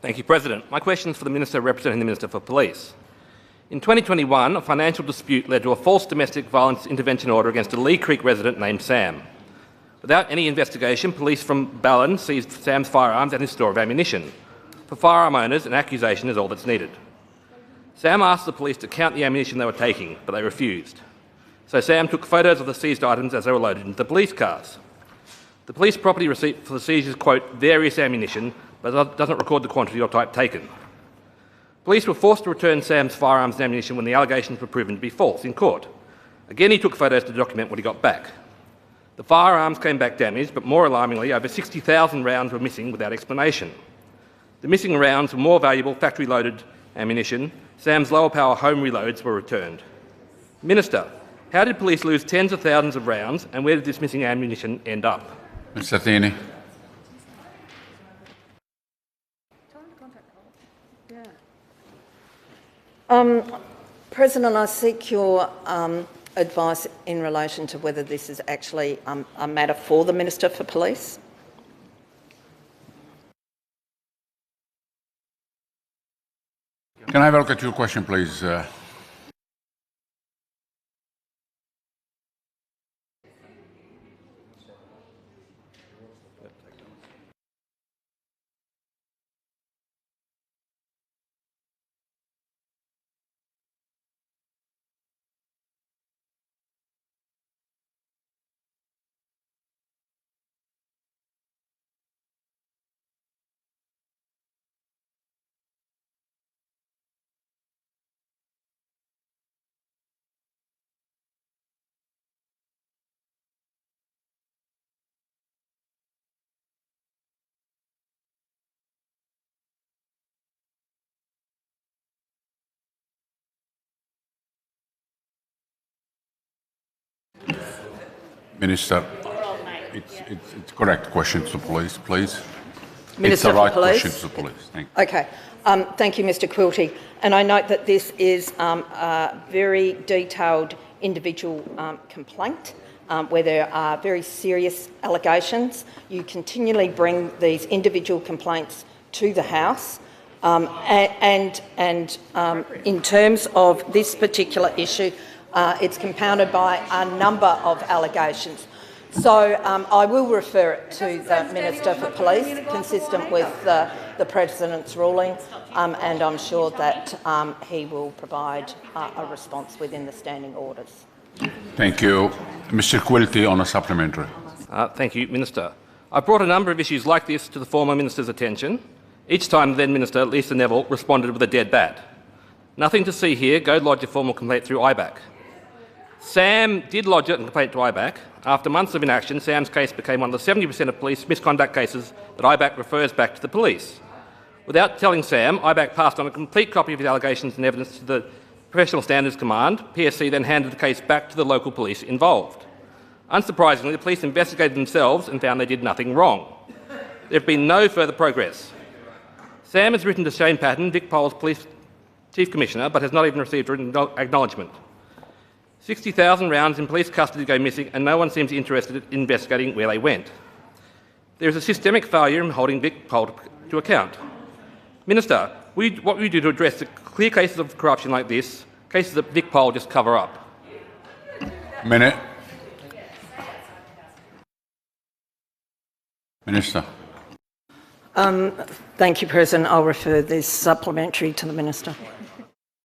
Thank you, President. My question is for the Minister representing the Minister for Police. In 2021, a financial dispute led to a false domestic violence intervention order against a Leigh Creek resident named Sam. Without any investigation, police from Ballan seized Sam's firearms and his store of ammunition. For firearm owners, an accusation is all that's needed. Sam asked the police to count the ammunition they were taking, but they refused. So Sam took photos of the seized items as they were loaded into the police cars. The police property receipt for the seizures quote various ammunition, but doesn't record the quantity or type taken. Police were forced to return Sam's firearms and ammunition when the allegations were proven to be false in court. Again, he took photos to document what he got back. The firearms came back damaged, but more alarmingly, over 60,000 rounds were missing without explanation. The missing rounds were more valuable factory-loaded ammunition. Sam's lower-power home reloads were returned. Minister, how did police lose tens of thousands of rounds, and where did this missing ammunition end up? Mr. Thiene. President, I seek your advice in relation to whether this is actually a matter for the Minister for Police. Can I have a look at your question, please? Minister, it's correct question to police, please. Minister it's the right for Police. question to police. Thank you. Okay. Thank you, Mr. Quilty. And I note that this is a very detailed individual complaint where there are very serious allegations. You continually bring these individual complaints to the House. And in terms of this particular issue, it's compounded by a number of allegations. So I will refer it to the Minister for Police, consistent with the President's ruling, and I'm sure that he will provide a response within the standing orders. Thank you. Mr. Quilty on a supplementary. Thank you, Minister. I brought a number of issues like this to the former Minister's attention. Each time the then Minister, Lisa Neville, responded with a dead bat. Nothing to see here. Go lodge a formal complaint through IBAC. Sam did lodge a complaint to IBAC. After months of inaction, Sam's case became one of the 70% of police misconduct cases that IBAC refers back to the police. Without telling Sam, IBAC passed on a complete copy of his allegations and evidence to the Professional Standards Command. PSC then handed the case back to the local police involved. Unsurprisingly, the police investigated themselves and found they did nothing wrong. There have been no further progress. Sam has written to Shane Patton, Vic Pole's Police Chief Commissioner, but has not even received written acknowledgement. 60,000 rounds in police custody go missing and no one seems interested in investigating where they went. There is a systemic failure in holding Vic Pole to account. Minister, what will you do to address the clear cases of corruption like this, cases that Vic Pole just cover up? Minute. Minister. Thank you, President. I'll refer this supplementary to the Minister.